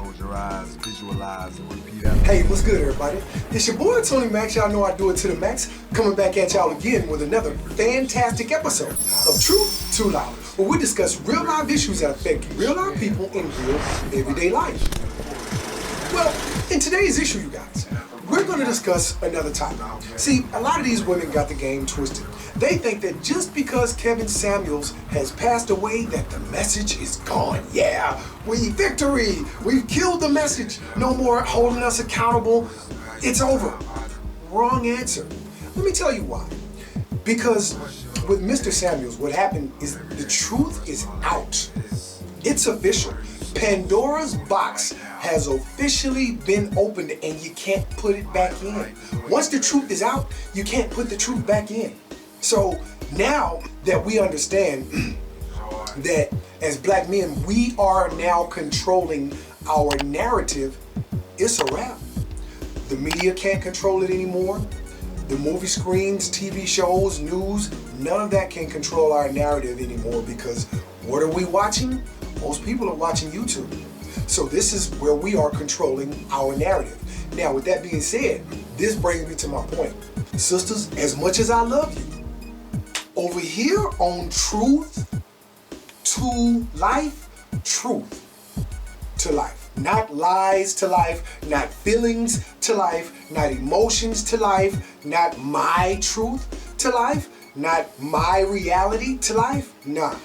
Close your eyes, visualize, and repeat after. Hey, what's good, everybody? It's your boy, Tony Max. Y'all know I do it to the max. Coming back at y'all again with another fantastic episode of Truth to Life, where we discuss real life issues that affect real life people in real everyday life. Well, in today's issue, you guys, we're going to discuss another topic. See, a lot of these women got the game twisted. They think that just because Kevin Samuels has passed away, that the message is gone. Yeah, victory! We've killed the message. No more holding us accountable. It's over. Wrong answer. Let me tell you why. Because with Mr. Samuels, what happened is the truth is out. It's official. Pandora's box has officially been opened and you can't put it back in. Once the truth is out, you can't put the truth back in. So now that we understand that as black men, we are now controlling our narrative, it's a wrap. The media can't control it anymore. The movie screens, TV shows, news, none of that can control our narrative anymore, because what are we watching? Most people are watching YouTube. So this is where we are controlling our narrative. Now, with that being said, this brings me to my point. Sisters, as much as I love you, over here on Truth to Life, truth to life. Not lies to life, not feelings to life, not emotions to life, not my truth to life, not my reality to life. No.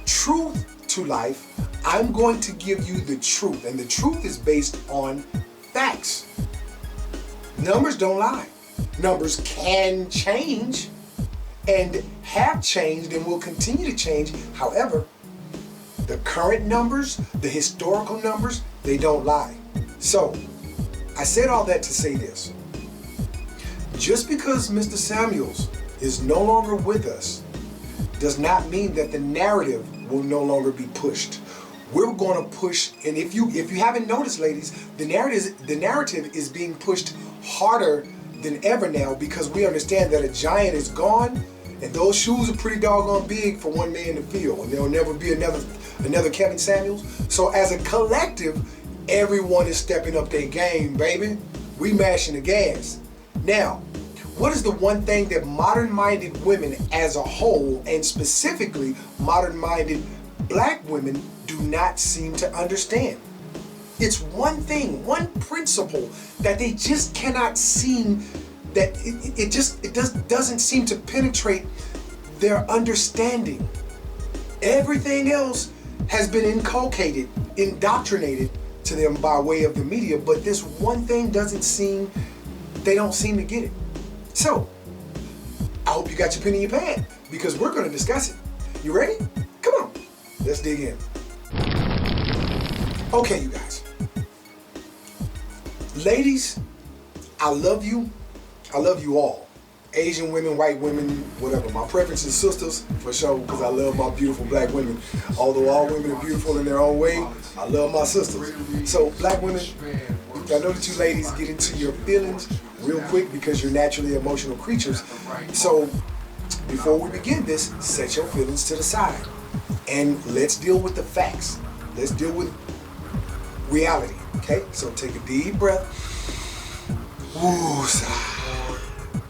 Truth to life, I'm going to give you the truth, and the truth is based on facts. Numbers don't lie. Numbers can change and have changed and will continue to change. However, the current numbers, the historical numbers, they don't lie. So, I said all that to say this. Just because Mr. Samuels is no longer with us does not mean that the narrative will no longer be pushed. We're going to push, and if you haven't noticed, ladies, the narrative is being pushed harder than ever now, because we understand that a giant is gone, and those shoes are pretty doggone big for one man to fill, and there'll never be another Kevin Samuels. So as a collective, everyone is stepping up their game, baby. We mashing the gas. Now, what is the one thing that modern-minded women as a whole, and specifically modern-minded black women, do not seem to understand? It's one thing, one principle that they just cannot seem, that it doesn't seem to penetrate their understanding. Everything else has been inculcated, indoctrinated to them by way of the media, but this one thing they don't seem to get it. So, I hope you got your pen in your pad, because we're going to discuss it. You ready? Come on, let's dig in. Okay, you guys. Ladies, I love you. I love you all. Asian women, white women, whatever. My preference is sisters, for sure, because I love my beautiful black women. Although all women are beautiful in their own way, I love my sisters. So, black women, I know that you ladies get into your feelings real quick because you're naturally emotional creatures. So, before we begin this, set your feelings to the side. And let's deal with the facts. Let's deal with reality, okay? So take a deep breath. Woo, sigh.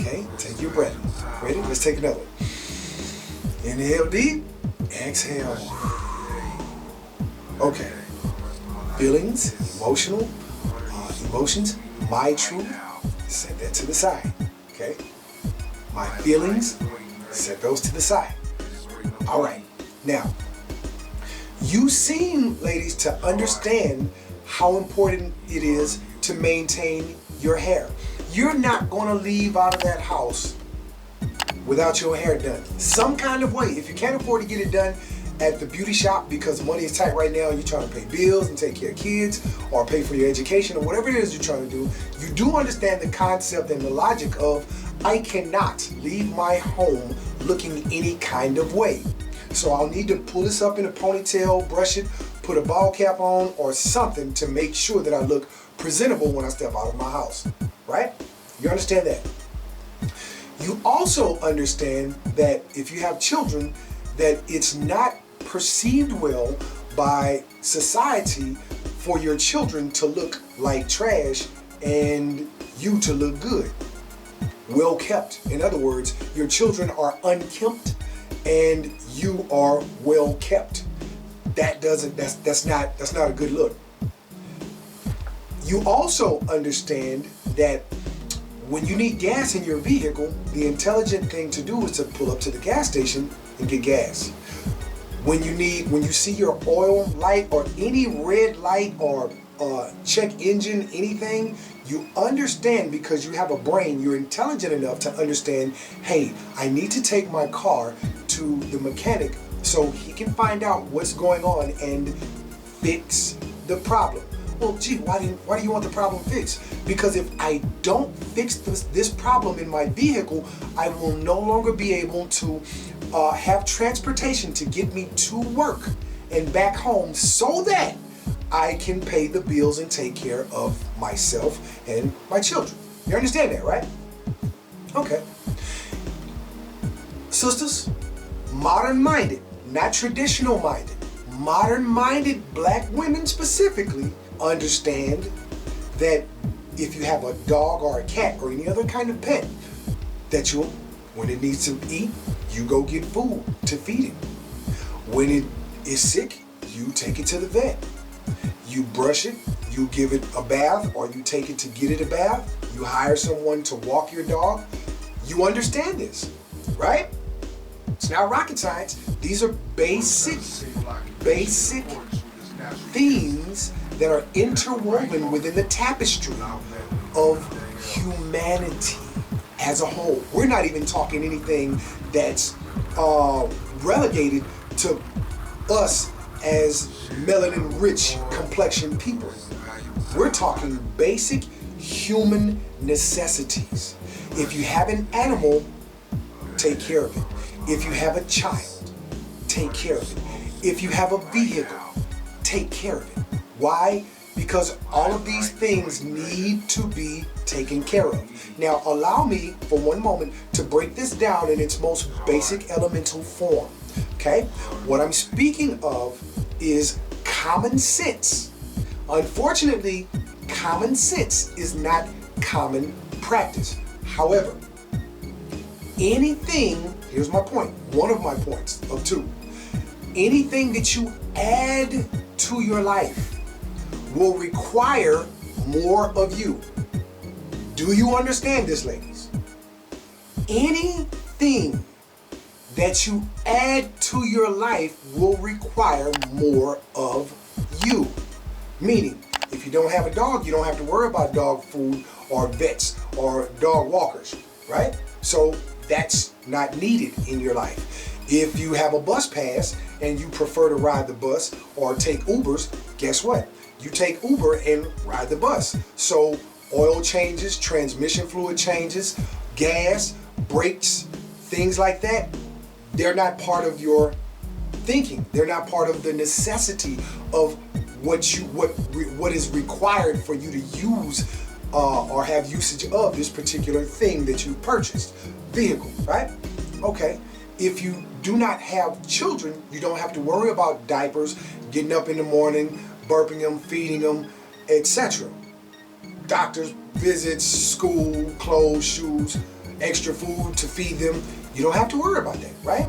Okay, take your breath. Ready? Let's take another one. Inhale deep, exhale. Okay. Feelings, emotions, my truth, set that to the side, okay? My feelings, set those to the side. All right, now, you seem, ladies, to understand how important it is to maintain your hair. You're not going to leave out of that house without your hair done. Some kind of way. If you can't afford to get it done at the beauty shop because money is tight right now and you're trying to pay bills and take care of kids or pay for your education or whatever it is you're trying to do, you do understand the concept and the logic of, I cannot leave my home looking any kind of way. So I'll need to pull this up in a ponytail, brush it, put a ball cap on or something to make sure that I look presentable when I step out of my house, right? You understand that? You also understand that if you have children, that it's not perceived well by society for your children to look like trash and you to look good. Well kept. In other words, your children are unkempt and you are well kept. That's not a good look. You also understand that when you need gas in your vehicle, the intelligent thing to do is to pull up to the gas station and get gas. When you see your oil light or any red light or check engine, anything, you understand because you have a brain, you're intelligent enough to understand, hey, I need to take my car to the mechanic so he can find out what's going on and fix the problem. Well, gee, why do you want the problem fixed? Because if I don't fix this problem in my vehicle, I will no longer be able to have transportation to get me to work and back home so that I can pay the bills and take care of myself and my children. You understand that, right? Okay. Sisters, modern-minded, not traditional-minded, modern-minded black women specifically understand that if you have a dog or a cat or any other kind of pet, that when it needs to eat, you go get food to feed it. When it is sick, you take it to the vet. You brush it, you give it a bath, or you take it to get it a bath. You hire someone to walk your dog. You understand this, right? It's not rocket science. These are basic themes that are interwoven within the tapestry of humanity as a whole. We're not even talking anything that's relegated to us as melanin-rich complexion people. We're talking basic human necessities. If you have an animal, take care of it. If you have a child, take care of it. If you have a vehicle, take care of it. Why? Because all of these things need to be taken care of. Now, allow me for one moment to break this down in its most basic elemental form. Okay? What I'm speaking of is common sense. Unfortunately, common sense is not common practice. However, anything, here's my point, one of my points of two. Anything that you add to your life will require more of you. Do you understand this, ladies? Anything that you add to your life will require more of you. Meaning, if you don't have a dog, you don't have to worry about dog food or vets or dog walkers, right? So that's not needed in your life. If you have a bus pass and you prefer to ride the bus or take Ubers, guess what? You take Uber and ride the bus. So oil changes, transmission fluid changes, gas, brakes, things like that, they're not part of your thinking. They're not part of the necessity of what is required for you to use or have usage of this particular thing that you purchased, vehicle, right? Okay. If you do not have children, you don't have to worry about diapers, getting up in the morning, burping them, feeding them, etc. Doctors, visits, school, clothes, shoes, extra food to feed them. You don't have to worry about that, right?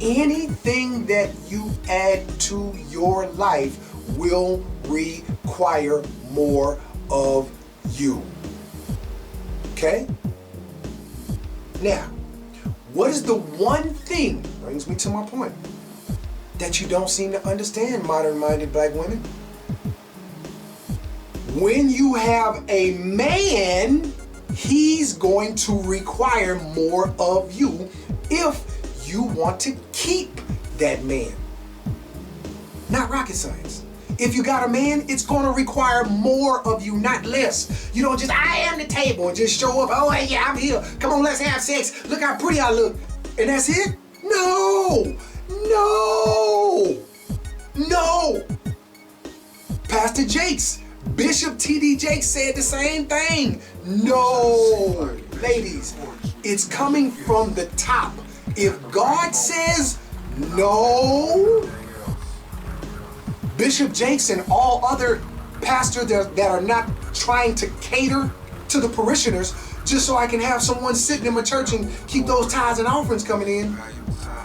Anything that you add to your life will require more of you. Okay? Now, what is the one thing, brings me to my point, that you don't seem to understand, modern-minded black women? When you have a man, he's going to require more of you if you want to keep that man. Not rocket science. If you got a man, it's going to require more of you, not less. You don't just, I am the table, and just show up. Oh, hey, yeah, I'm here. Come on, let's have sex. Look how pretty I look. And that's it? No. No. No. Pastor Jakes, Bishop T.D. Jakes said the same thing. No. Ladies, it's coming from the top. If God says no, Bishop Jakes and all other pastors that are not trying to cater to the parishioners just so I can have someone sitting in my church and keep those tithes and offerings coming in,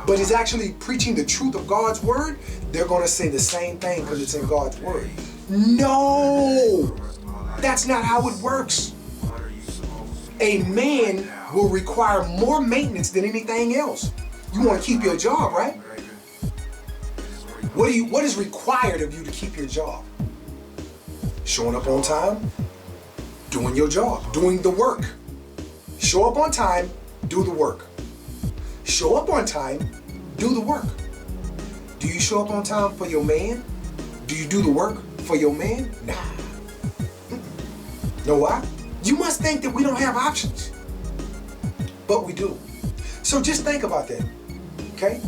but is actually preaching the truth of God's word, they're going to say the same thing because it's in God's word. No, that's not how it works. A man will require more maintenance than anything else. You want to keep your job, right? What is required of you to keep your job? Showing up on time, doing your job, doing the work. Show up on time, do the work. Show up on time, do the work. Do you show up on time for your man? Do you do the work for your man? Nah. Know why? You must think that we don't have options. But we do. So just think about that, okay?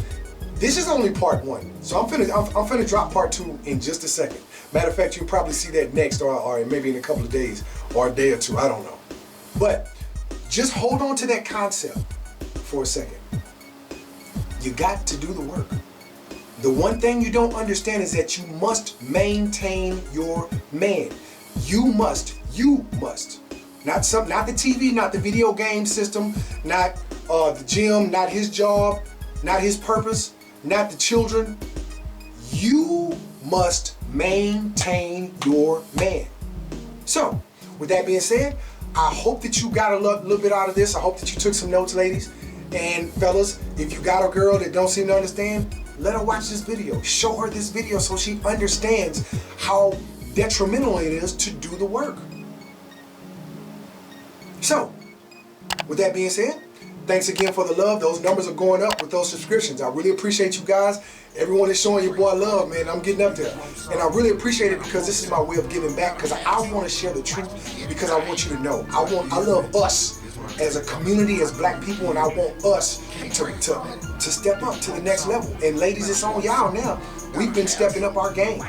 This is only part one. So I'm finna drop part two in just a second. Matter of fact, you'll probably see that next or maybe in a couple of days or a day or two, I don't know. But just hold on to that concept for a second. You got to do the work. The one thing you don't understand is that you must maintain your man. You must. Not the TV, not the video game system, not the gym, not his job, not his purpose, not the children. You must maintain your man. So, with that being said, I hope that you got a little bit out of this. I hope that you took some notes, ladies. And fellas, if you got a girl that don't seem to understand, let her watch this video. Show her this video so she understands how detrimental it is to do the work. So, with that being said, thanks again for the love. Those numbers are going up with those subscriptions. I really appreciate you guys. Everyone is showing your boy love, man. I'm getting up there. And I really appreciate it because this is my way of giving back, because I want to share the truth, because I want you to know. I love us as a community, as black people, and I want us to step up to the next level. And ladies, it's on y'all now. We've been stepping up our game.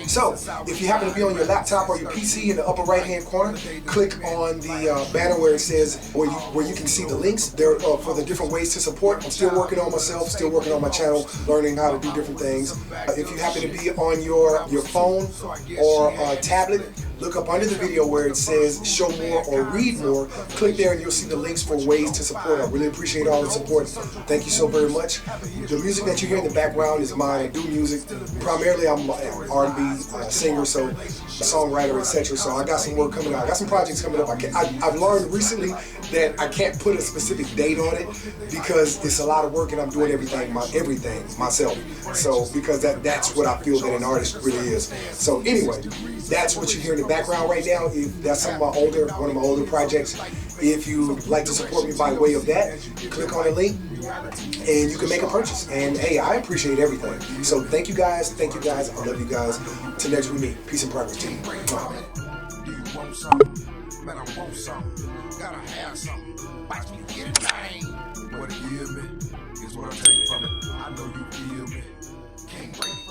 So, if you happen to be on your laptop or your PC in the upper right-hand corner, click on the banner where it says, where you can see the links there for the different ways to support. I'm still working on myself, still working on my channel, learning how to do different things. If you happen to be on your phone or tablet, look up under the video where it says show more or read more. Click there and you'll see the links for ways to support. I really appreciate all the support. Thank you so very much. The music that you hear in the background is mine. I do music. Primarily I'm an R&B singer, so songwriter, etc. So I got some work coming out. I got some projects coming up. I've learned recently that I can't put a specific date on it because it's a lot of work and I'm doing everything myself. So because that's what I feel that an artist really is. So anyway, that's what you hear in the background right now. That's one of my older projects. If you'd like to support me by way of that, click on the link and you can make a purchase. And hey, I appreciate everything. So thank you guys. I love you guys. Till next we meet. Peace and progress to you. Do you want something? Man, I want something. Gotta have something. Watch me get it, man. What it give me is what I take from it. I know you feel me. Can't break it.